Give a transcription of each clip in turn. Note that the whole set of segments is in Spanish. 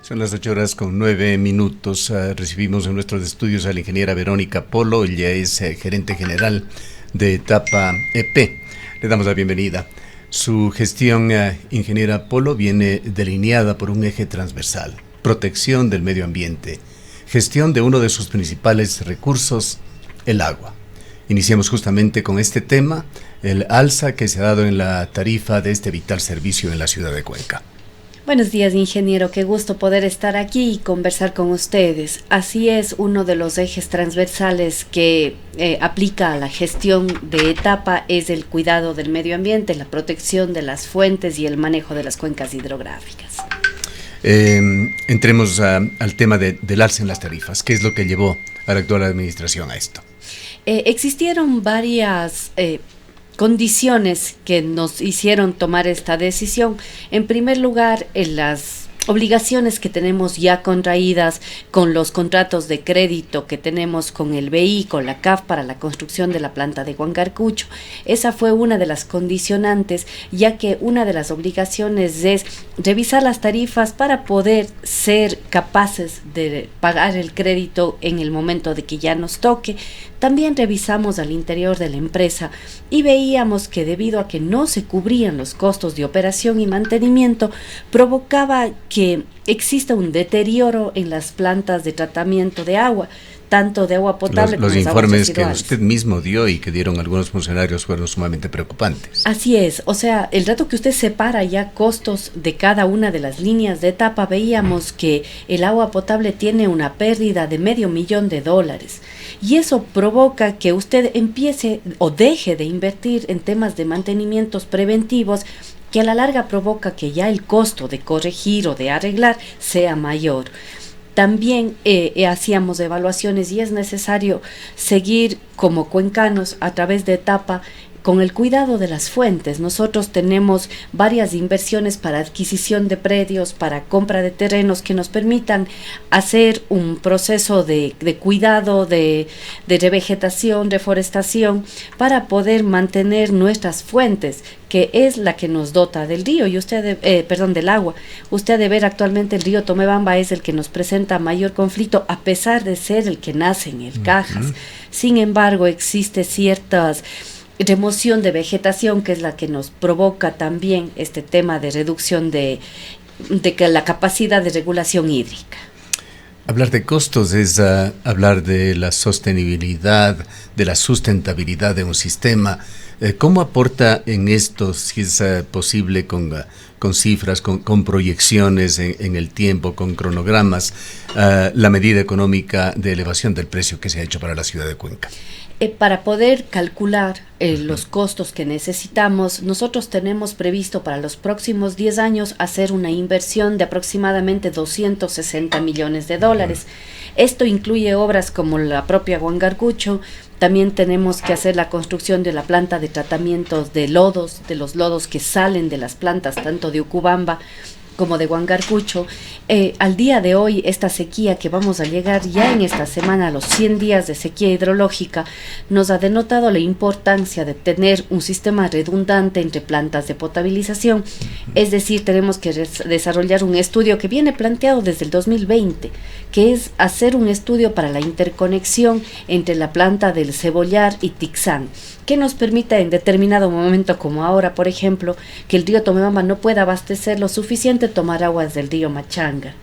Son las 8:09. Recibimos en nuestros estudios a la ingeniera Verónica Polo. Ella es gerente general de Etapa EP. Le damos la bienvenida. Su gestión, ingeniera Polo, viene delineada por un eje transversal: protección del medio ambiente, gestión de uno de sus principales recursos, el agua. Iniciamos justamente con este tema, el alza que se ha dado en la tarifa de este vital servicio en la ciudad de Cuenca. Buenos días, ingeniero. Qué gusto poder estar aquí y conversar con ustedes. Así es, uno de los ejes transversales que aplica a la gestión de Etapa es el cuidado del medio ambiente, la protección de las fuentes y el manejo de las cuencas hidrográficas. Entremos al tema del alza en las tarifas. ¿Qué es lo que llevó a la actual administración a esto? Existieron varias condiciones que nos hicieron tomar esta decisión. En primer lugar, en las obligaciones que tenemos ya contraídas con los contratos de crédito que tenemos con el BI, con la CAF para la construcción de la planta de Huancarcucho. Esa fue una de las condicionantes, ya que una de las obligaciones es revisar las tarifas para poder ser capaces de pagar el crédito en el momento de que ya nos toque. También revisamos al interior de la empresa y veíamos que debido a que no se cubrían los costos de operación y mantenimiento, provocaba que exista un deterioro en las plantas de tratamiento de agua, tanto de agua potable como de aguas residuales. Los informes que usted mismo dio y que dieron algunos funcionarios fueron sumamente preocupantes. Así es, o sea, el rato que usted separa ya costos de cada una de las líneas de Etapa, veíamos que el agua potable tiene una pérdida de $500,000. Y eso provoca que usted empiece o deje de invertir en temas de mantenimientos preventivos, que a la larga provoca que ya el costo de corregir o de arreglar sea mayor. También hacíamos evaluaciones y es necesario seguir como cuencanos a través de Etapa con el cuidado de las fuentes. Nosotros tenemos varias inversiones para adquisición de predios, para compra de terrenos que nos permitan hacer un proceso de cuidado, de revegetación, reforestación, para poder mantener nuestras fuentes, que es la que nos dota del río y del agua. Usted ha de ver actualmente el río Tomebamba es el que nos presenta mayor conflicto, a pesar de ser el que nace en el Cajas. Sin embargo, existe ciertas remoción de vegetación, que es la que nos provoca también este tema de reducción de la capacidad de regulación hídrica. Hablar de costos es hablar de la sostenibilidad, de la sustentabilidad de un sistema. ¿Cómo aporta en esto, si es posible, con cifras, con proyecciones en el tiempo, con cronogramas, la medida económica de elevación del precio que se ha hecho para la ciudad de Cuenca? Para poder calcular los costos que necesitamos, nosotros tenemos previsto para los próximos 10 años hacer una inversión de aproximadamente $260 millones. Esto incluye obras como la propia Huancarcucho. También tenemos que hacer la construcción de la planta de tratamientos de lodos, de los lodos que salen de las plantas tanto de Ucubamba como de Huancarcucho. Al día de hoy, esta sequía que vamos a llegar ya en esta semana a los 100 días de sequía hidrológica, nos ha denotado la importancia de tener un sistema redundante entre plantas de potabilización. Es decir, tenemos que desarrollar un estudio que viene planteado desde el 2020, que es hacer un estudio para la interconexión entre la planta del Cebollar y Tixán, que nos permita en determinado momento, como ahora, por ejemplo, que el río Tomebamba no pueda abastecer lo suficiente, tomar aguas del río Machanga.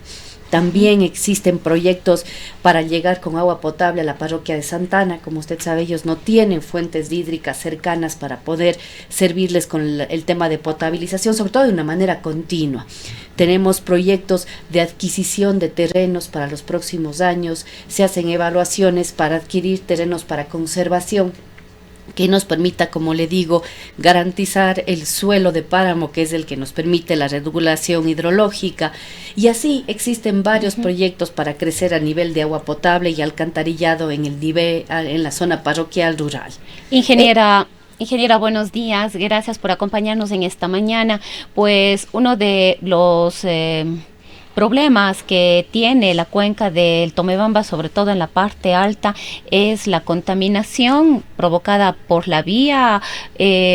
También existen proyectos para llegar con agua potable a la parroquia de Santana. Como usted sabe, ellos no tienen fuentes hídricas cercanas para poder servirles con el tema de potabilización, sobre todo de una manera continua. Tenemos proyectos de adquisición de terrenos para los próximos años. Se hacen evaluaciones para adquirir terrenos para conservación, que nos permita, como le digo, garantizar el suelo de páramo, que es el que nos permite la regulación hidrológica. Y así existen varios proyectos para crecer a nivel de agua potable y alcantarillado en la zona parroquial rural. Ingeniera, buenos días. Gracias por acompañarnos en esta mañana. Pues uno de los problemas que tiene la cuenca del Tomebamba, sobre todo en la parte alta, es la contaminación provocada por la vía,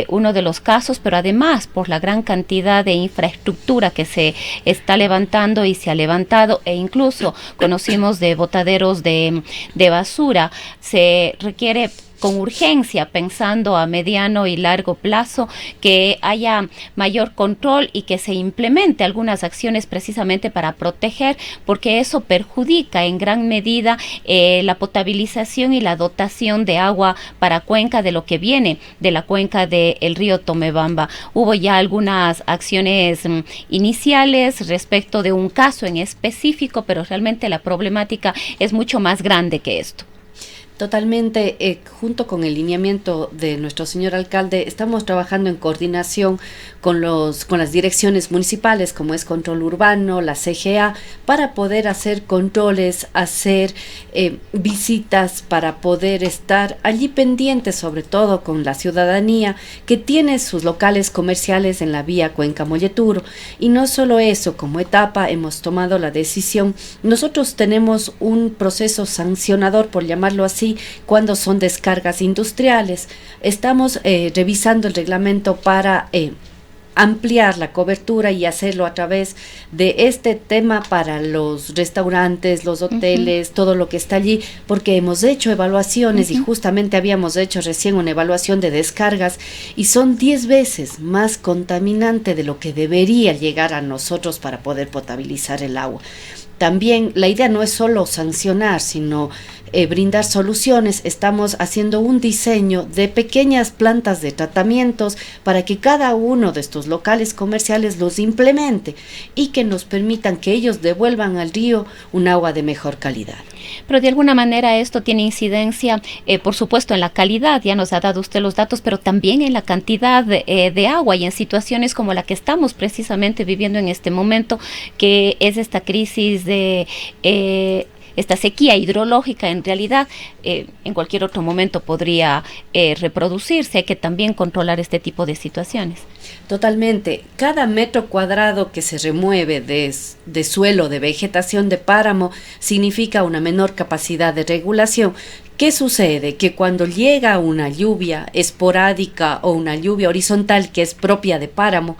uno de los casos, pero además por la gran cantidad de infraestructura que se está levantando y se ha levantado, e incluso conocimos de botaderos de basura. Se requiere con urgencia, pensando a mediano y largo plazo, que haya mayor control y que se implemente algunas acciones precisamente para proteger, porque eso perjudica en gran medida la potabilización y la dotación de agua para Cuenca, de lo que viene de la cuenca del río Tomebamba. Hubo ya algunas acciones iniciales respecto de un caso en específico, pero realmente la problemática es mucho más grande que esto. Totalmente, junto con el lineamiento de nuestro señor alcalde, estamos trabajando en coordinación con las direcciones municipales, como es Control Urbano, la CGA, para poder hacer controles, hacer visitas, para poder estar allí pendientes, sobre todo con la ciudadanía que tiene sus locales comerciales en la vía Cuenca-Molleturo. Y no solo eso, como etapa hemos tomado la decisión, nosotros tenemos un proceso sancionador, por llamarlo así, cuando son descargas industriales. Estamos revisando el reglamento para ampliar la cobertura y hacerlo a través de este tema para los restaurantes, los hoteles, todo lo que está allí, porque hemos hecho evaluaciones y justamente habíamos hecho recién una evaluación de descargas y son 10 veces más contaminante de lo que debería llegar a nosotros para poder potabilizar el agua. También la idea no es solo sancionar, sino brindar soluciones. Estamos haciendo un diseño de pequeñas plantas de tratamientos para que cada uno de estos locales comerciales los implemente y que nos permitan que ellos devuelvan al río un agua de mejor calidad. Pero de alguna manera esto tiene incidencia, por supuesto, en la calidad, ya nos ha dado usted los datos, pero también en la cantidad de agua, y en situaciones como la que estamos precisamente viviendo en este momento, que es esta crisis de esta sequía hidrológica. En realidad, en cualquier otro momento podría reproducirse. Hay que también controlar este tipo de situaciones. Totalmente. Cada metro cuadrado que se remueve de suelo, de vegetación de páramo, significa una menor capacidad de regulación. ¿Qué sucede? Que cuando llega una lluvia esporádica o una lluvia horizontal que es propia de páramo,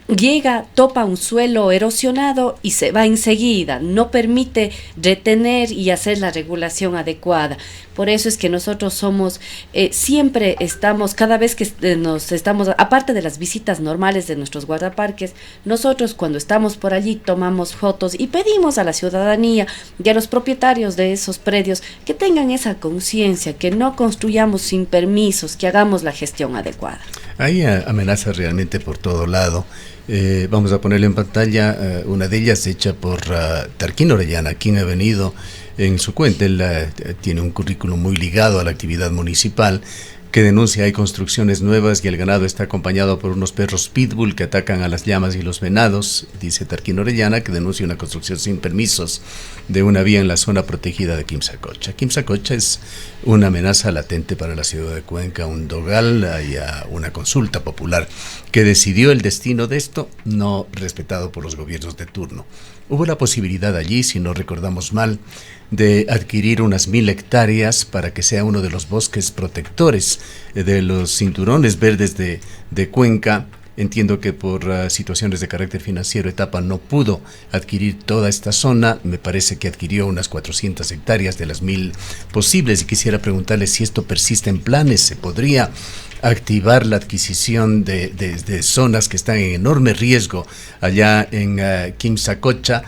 llega, topa un suelo erosionado y se va enseguida, no permite retener y hacer la regulación adecuada. Por eso es que nosotros siempre estamos, cada vez que nos estamos, aparte de las visitas normales de nuestros guardaparques, nosotros cuando estamos por allí tomamos fotos y pedimos a la ciudadanía y a los propietarios de esos predios que tengan esa conciencia, que no construyamos sin permisos, que hagamos la gestión adecuada. Hay amenazas realmente por todo lado. Vamos a ponerle en pantalla una de ellas hecha por Tarquín Orellana, quien ha venido en su cuenta. Él tiene un currículum muy ligado a la actividad municipal, que denuncia hay construcciones nuevas y el ganado está acompañado por unos perros pitbull que atacan a las llamas y los venados. Dice Tarquín Orellana que denuncia una construcción sin permisos de una vía en la zona protegida de Quimsacocha. Quimsacocha es una amenaza latente para la ciudad de Cuenca, un dogal y una consulta popular que decidió el destino de esto, no respetado por los gobiernos de turno. Hubo la posibilidad allí, si no recordamos mal, de adquirir unas 1000 hectáreas para que sea uno de los bosques protectores de los cinturones verdes de Cuenca. Entiendo que por situaciones de carácter financiero Etapa no pudo adquirir toda esta zona. Me parece que adquirió unas 400 hectáreas de las 1000 posibles y quisiera preguntarle si esto persiste en planes. ¿Se podría activar la adquisición de zonas que están en enorme riesgo allá en Quimsacocha,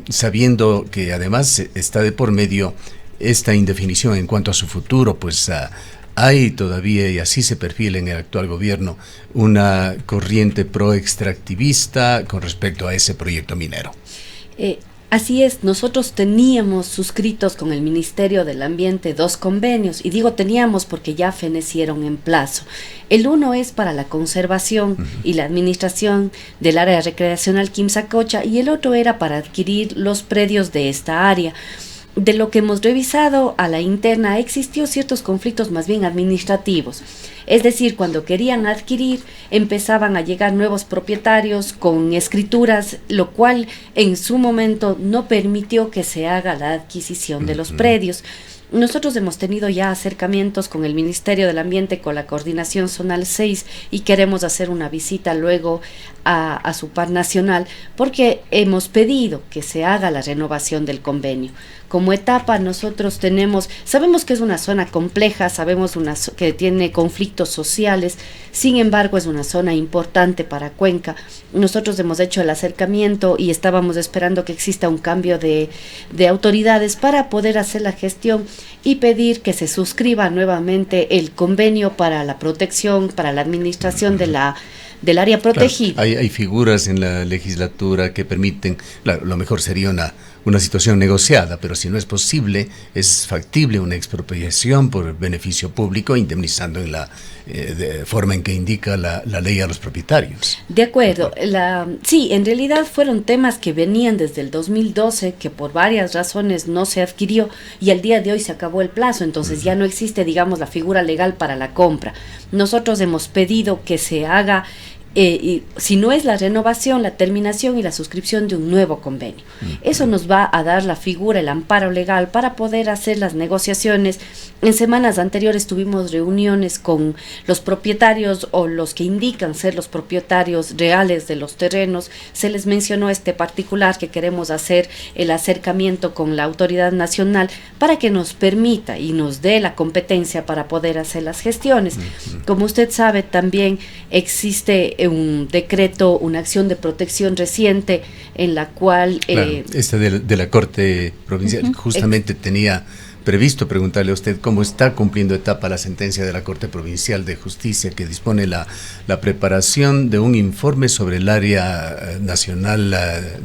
sabiendo que además está de por medio esta indefinición en cuanto a su futuro? Pues hay todavía, y así se perfila en el actual gobierno, una corriente pro-extractivista con respecto a ese proyecto minero. Así es, nosotros teníamos suscritos con el Ministerio del Ambiente 2 convenios, y digo teníamos porque ya fenecieron en plazo. El uno es para la conservación y la administración del área recreacional Quimsacocha, y el otro era para adquirir los predios de esta área. de lo que hemos revisado a la interna, existió ciertos conflictos más bien administrativos. Es decir, cuando querían adquirir, empezaban a llegar nuevos propietarios con escrituras, lo cual en su momento no permitió que se haga la adquisición de los predios. Nosotros hemos tenido ya acercamientos con el Ministerio del Ambiente, con la Coordinación Zonal 6, y queremos hacer una visita luego a su par nacional, porque hemos pedido que se haga la renovación del convenio. Como etapa nosotros sabemos que es una zona compleja, sabemos que tiene conflictos sociales, sin embargo es una zona importante para Cuenca. Nosotros hemos hecho el acercamiento y estábamos esperando que exista un cambio de autoridades para poder hacer la gestión y pedir que se suscriba nuevamente el convenio para la protección, para la administración del área protegida. Claro, hay figuras en la legislatura que permiten, lo mejor sería una situación negociada, pero si no es posible, es factible una expropiación por beneficio público, indemnizando en la forma en que indica la ley a los propietarios. De acuerdo. Sí, en realidad fueron temas que venían desde el 2012, que por varias razones no se adquirió, y al día de hoy se acabó el plazo, entonces ya no existe, digamos, la figura legal para la compra. Nosotros hemos pedido que se haga, y si no es la renovación, la terminación y la suscripción de un nuevo convenio. Eso nos va a dar la figura, el amparo legal para poder hacer las negociaciones. En semanas anteriores tuvimos reuniones con los propietarios o los que indican ser los propietarios reales de los terrenos. Se les mencionó este particular que queremos hacer el acercamiento con la autoridad nacional para que nos permita y nos dé la competencia para poder hacer las gestiones. Como usted sabe, también existe un decreto, una acción de protección reciente en la cual... Claro, esta de la Corte Provincial, justamente tenía previsto preguntarle a usted cómo está cumpliendo etapa la sentencia de la Corte Provincial de Justicia que dispone la preparación de un informe sobre el área nacional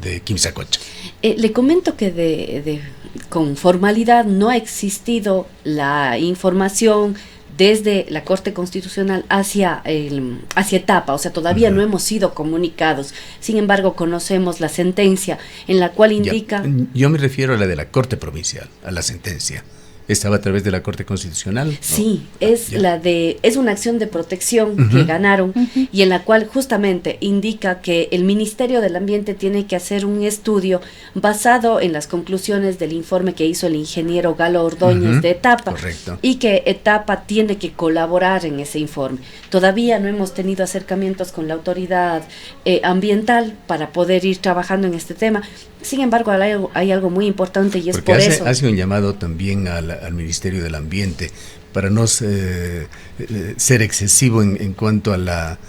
de Quimsacocha. Le comento que con formalidad no ha existido la información desde la Corte Constitucional hacia etapa, o sea, todavía no hemos sido comunicados. Sin embargo, conocemos la sentencia en la cual indica... Yo me refiero a la de la Corte Provincial, a la sentencia. ¿Estaba a través de la Corte Constitucional? Sí, es una acción de protección que ganaron y en la cual justamente indica que el Ministerio del Ambiente tiene que hacer un estudio basado en las conclusiones del informe que hizo el ingeniero Galo Ordóñez de Etapa. Correcto. Y que Etapa tiene que colaborar en ese informe. Todavía no hemos tenido acercamientos con la autoridad ambiental para poder ir trabajando en este tema. Sin embargo, hay algo muy importante y es porque por eso. Hace un llamado también al Ministerio del Ambiente para no ser excesivo en cuanto a la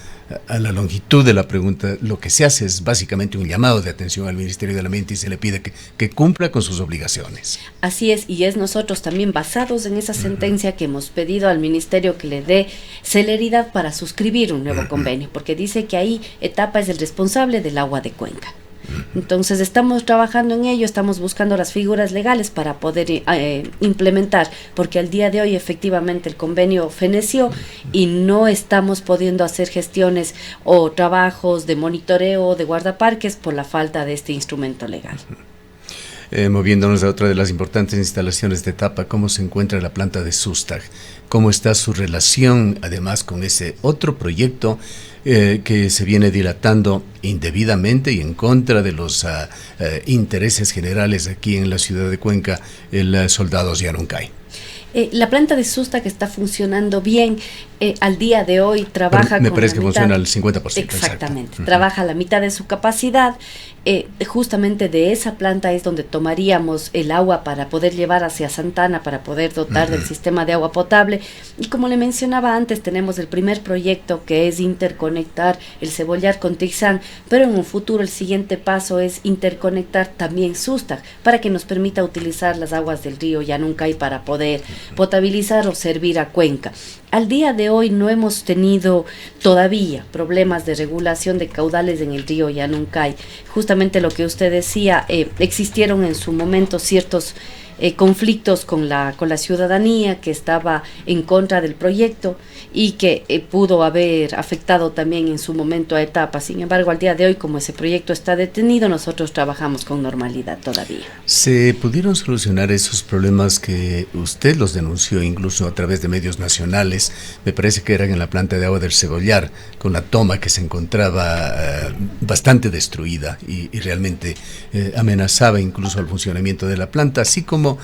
longitud de la pregunta. Lo que se hace es básicamente un llamado de atención al Ministerio del Ambiente y se le pide que cumpla con sus obligaciones. Así es, y es nosotros también basados en esa sentencia que hemos pedido al Ministerio que le dé celeridad para suscribir un nuevo convenio, porque dice que ahí Etapa es el responsable del agua de Cuenca. Entonces estamos trabajando en ello, estamos buscando las figuras legales para poder implementar, porque al día de hoy efectivamente el convenio feneció y no estamos pudiendo hacer gestiones o trabajos de monitoreo de guardaparques por la falta de este instrumento legal. Moviéndonos a otra de las importantes instalaciones de Etapa, ¿cómo se encuentra la planta de Sustag? ¿Cómo está su relación además con ese otro proyecto que se viene dilatando indebidamente y en contra de los intereses generales aquí en la ciudad de Cuenca, el Soldados Yanuncay? La planta de Sustag está funcionando bien. Al día de hoy trabaja me parece que funciona al 50%. Exactamente, trabaja a la mitad de su capacidad. Justamente de esa planta es donde tomaríamos el agua para poder llevar hacia Santana, para poder dotar del sistema de agua potable. Y como le mencionaba antes, tenemos el primer proyecto que es interconectar el Cebollar con Tixán, pero en un futuro el siguiente paso es interconectar también Sustag para que nos permita utilizar las aguas del río Yanuncay para poder potabilizar o servir a Cuenca. Al día de hoy no hemos tenido todavía problemas de regulación de caudales en el río Yanuncay. Justamente lo que usted decía, existieron en su momento ciertos conflictos con la ciudadanía que estaba en contra del proyecto y que pudo haber afectado también en su momento a Etapa. Sin embargo, al día de hoy, como ese proyecto está detenido, nosotros trabajamos con normalidad todavía. ¿Se pudieron solucionar esos problemas que usted los denunció incluso a través de medios nacionales? Me parece que eran en la planta de agua del Cebollar, con la toma que se encontraba bastante destruida y realmente amenazaba incluso el funcionamiento de la planta, así como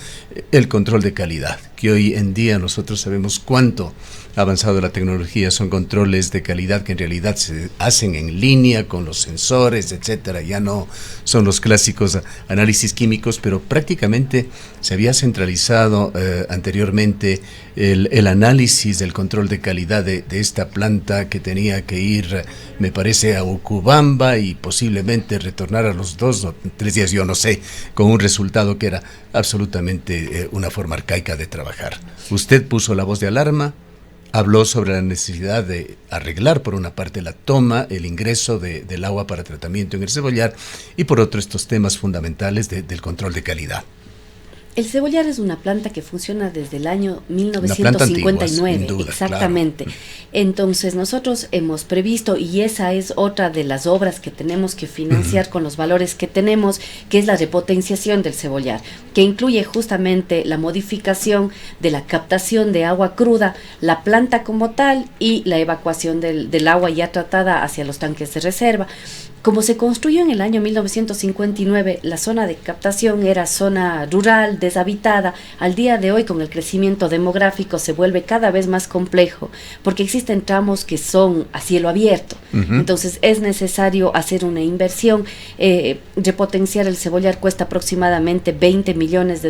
el control de calidad, que hoy en día nosotros sabemos cuánto ha avanzado la tecnología. Son controles de calidad que en realidad se hacen en línea con los sensores, etcétera. Ya no son los clásicos análisis químicos, pero prácticamente se había centralizado anteriormente el análisis del control de calidad de esta planta, que tenía que ir, me parece, a Ucubamba y posiblemente retornar a los 2 o 3 días, yo no sé, con un resultado que era absolutamente una forma arcaica de trabajar. Usted puso la voz de alarma, habló sobre la necesidad de arreglar por una parte la toma, el ingreso del agua para tratamiento en el Cebollar, y por otro estos temas fundamentales del control de calidad. El Cebollar es una planta que funciona desde el año 1959, antigua, sin duda, exactamente. Claro. Entonces nosotros hemos previsto, y esa es otra de las obras que tenemos que financiar con los valores que tenemos, que es la repotenciación del Cebollar, que incluye justamente la modificación de la captación de agua cruda, la planta como tal y la evacuación del agua ya tratada hacia los tanques de reserva. Como se construyó en el año 1959, la zona de captación era zona rural, deshabitada. Al día de hoy, con el crecimiento demográfico, se vuelve cada vez más complejo, porque existen tramos que son a cielo abierto. Entonces es necesario hacer una inversión. Repotenciar el Cebollar cuesta aproximadamente $20 millones,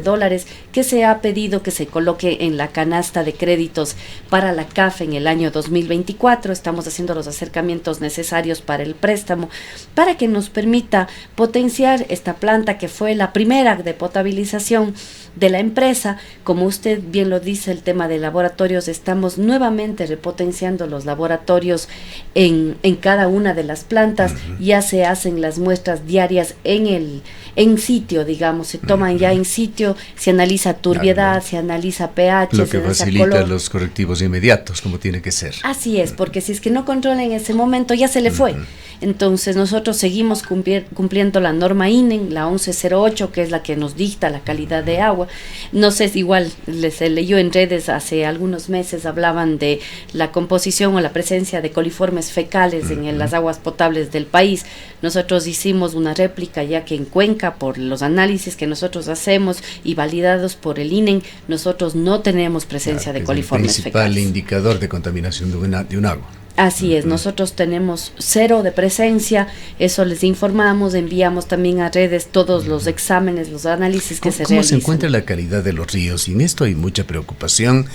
que se ha pedido que se coloque en la canasta de créditos para la CAF en el año 2024. Estamos haciendo los acercamientos necesarios para el préstamo, para que nos permita potenciar esta planta, que fue la primera de potabilización de la empresa. Como usted bien lo dice, el tema de laboratorios, estamos nuevamente repotenciando los laboratorios en cada una de las plantas. Ya se hacen las muestras diarias en sitio, digamos, se toman ya en sitio, se analiza turbiedad, se analiza pH, lo que facilita color. Los correctivos inmediatos, como tiene que ser. Así es, porque si es que no controla en ese momento, ya se le fue. Entonces nosotros seguimos cumpliendo la norma INEN, la 1108, que es la que nos dicta la calidad de agua. No sé, igual se leyó en redes hace algunos meses, hablaban de la composición o la presencia de coliformes fecales en las aguas potables del país. Nosotros hicimos una réplica, ya que en Cuenca, por los análisis que nosotros hacemos y validados por el INEN, nosotros no tenemos presencia de coliformes fecales. El principal indicador de contaminación de un agua. Así es, nosotros tenemos 0 de presencia, eso les informamos, enviamos también a redes todos los exámenes, los análisis que se realizan. ¿Cómo se encuentra la calidad de los ríos? Y en esto hay mucha preocupación,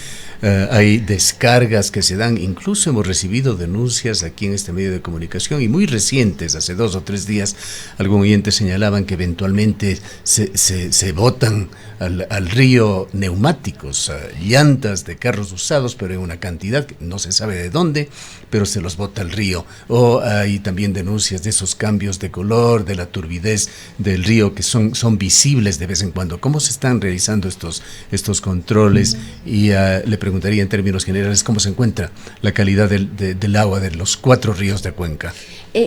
hay descargas que se dan, incluso hemos recibido denuncias aquí en este medio de comunicación, y muy recientes, hace 2 o 3 días, algún oyente señalaban que eventualmente se botan al río neumáticos, llantas de carros usados, pero en una cantidad que no se sabe de dónde, pero se los bota al río. O hay también denuncias de esos cambios de color, de la turbidez del río, que son visibles de vez en cuando. ¿Cómo se están realizando estos controles? Y le preguntaría en términos generales, ¿cómo se encuentra la calidad del agua de los 4 ríos de Cuenca?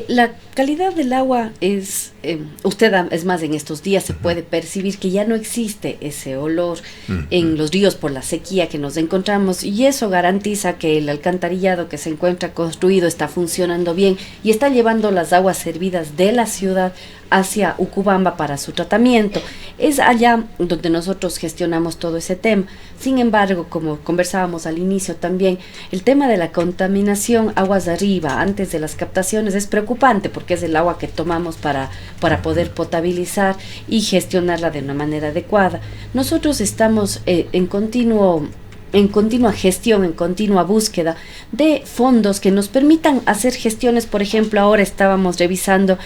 La calidad del agua es, es más, en estos días se puede percibir que ya no existe ese olor en los ríos por la sequía que nos encontramos, y eso garantiza que el alcantarillado que se encuentra construido está funcionando bien y está llevando las aguas servidas de la ciudad hacia Ucubamba para su tratamiento. Es allá donde nosotros gestionamos todo ese tema. Sin embargo, como conversábamos al inicio también, el tema de la contaminación aguas de arriba antes de las captaciones es preocupante, porque es el agua que tomamos para poder potabilizar y gestionarla de una manera adecuada. Nosotros estamos en continua gestión, en continua búsqueda de fondos que nos permitan hacer gestiones. Por ejemplo, ahora estábamos revisando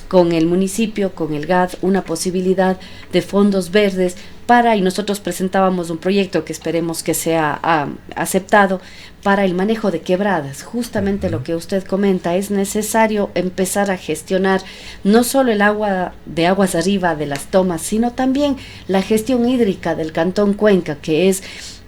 con el municipio, con el GAD, una posibilidad de fondos verdes y nosotros presentábamos un proyecto que esperemos que sea aceptado para el manejo de quebradas. Justamente lo que usted comenta, es necesario empezar a gestionar no solo el agua de aguas arriba de las tomas, sino también la gestión hídrica del Cantón Cuenca, que es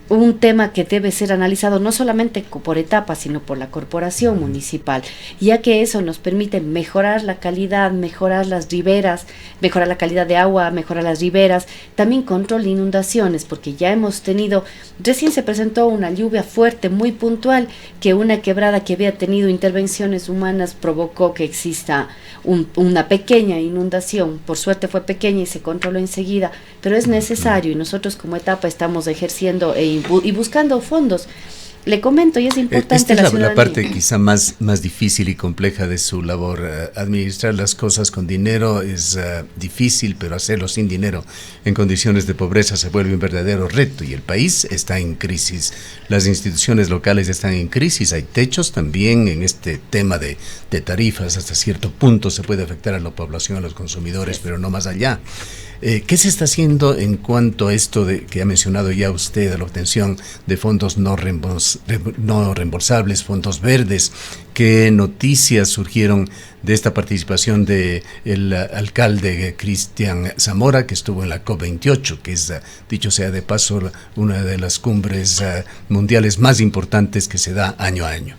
un tema que debe ser analizado no solamente por etapas, sino por la corporación municipal, ya que eso nos permite mejorar la calidad, mejorar las riberas, mejorar la calidad de agua, mejorar las riberas, también control de inundaciones, porque ya hemos tenido, recién se presentó una lluvia fuerte, muy puntual, que una quebrada que había tenido intervenciones humanas provocó que exista una pequeña inundación. Por suerte fue pequeña y se controló enseguida, pero es necesario, y nosotros como etapa estamos ejerciendo y buscando fondos. Le comento, y es importante. Esta es la parte quizá más difícil y compleja de su labor. Administrar las cosas con dinero es difícil, pero hacerlo sin dinero en condiciones de pobreza se vuelve un verdadero reto, y el país está en crisis. Las instituciones locales están en crisis. Hay techos también en este tema de tarifas. Hasta cierto punto se puede afectar a la población, a los consumidores, pero no más allá. ¿Qué se está haciendo en cuanto a esto que ha mencionado ya usted, a la obtención de fondos no reembolsables, fondos verdes? ¿Qué noticias surgieron de esta participación del alcalde Cristian Zamora, que estuvo en la COP28, que es, dicho sea de paso, una de las cumbres mundiales más importantes que se da año a año?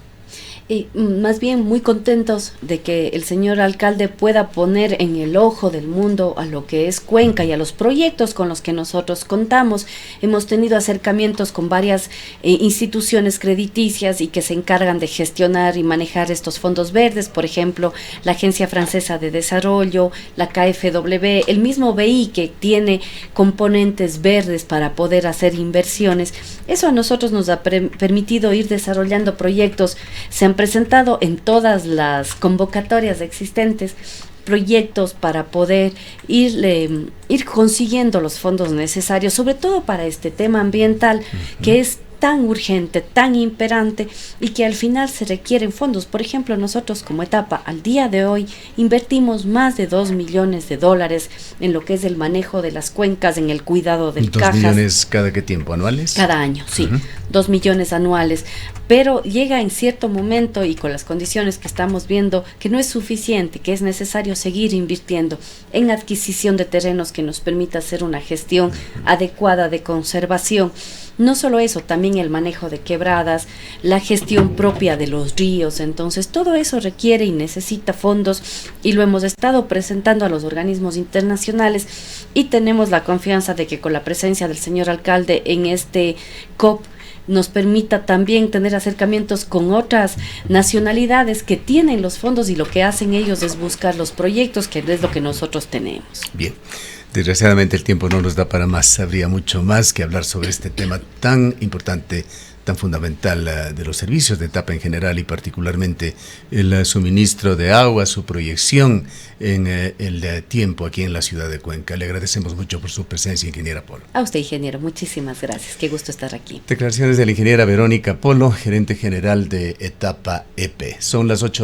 Y más bien muy contentos de que el señor alcalde pueda poner en el ojo del mundo a lo que es Cuenca y a los proyectos con los que nosotros contamos. Hemos tenido acercamientos con varias instituciones crediticias y que se encargan de gestionar y manejar estos fondos verdes, por ejemplo, la Agencia Francesa de Desarrollo, la KfW, el mismo BI, que tiene componentes verdes para poder hacer inversiones. Eso a nosotros nos ha permitido ir desarrollando proyectos. Se han presentado en todas las convocatorias existentes proyectos para poder ir consiguiendo los fondos necesarios, sobre todo para este tema ambiental, que es tan urgente, tan imperante, y que al final se requieren fondos. Por ejemplo, nosotros como etapa al día de hoy invertimos más de $2 millones en lo que es el manejo de las cuencas, en el cuidado del cajas. ¿2 millones cada qué tiempo? ¿Anuales? Cada año, sí, 2 millones anuales, pero llega en cierto momento, y con las condiciones que estamos viendo, que no es suficiente, que es necesario seguir invirtiendo en adquisición de terrenos que nos permita hacer una gestión adecuada de conservación. No solo eso, también el manejo de quebradas, la gestión propia de los ríos. Entonces todo eso requiere y necesita fondos, y lo hemos estado presentando a los organismos internacionales, y tenemos la confianza de que con la presencia del señor alcalde en este COP nos permita también tener acercamientos con otras nacionalidades que tienen los fondos, y lo que hacen ellos es buscar los proyectos, que es lo que nosotros tenemos. Bien. Desgraciadamente el tiempo no nos da para más. Habría mucho más que hablar sobre este tema tan importante, tan fundamental de los servicios de etapa en general, y particularmente el suministro de agua, su proyección en el tiempo aquí en la ciudad de Cuenca. Le agradecemos mucho por su presencia, ingeniera Polo. A usted, ingeniero, muchísimas gracias. Qué gusto estar aquí. Declaraciones de la ingeniera Verónica Polo, gerente general de Etapa EP. Son las 8.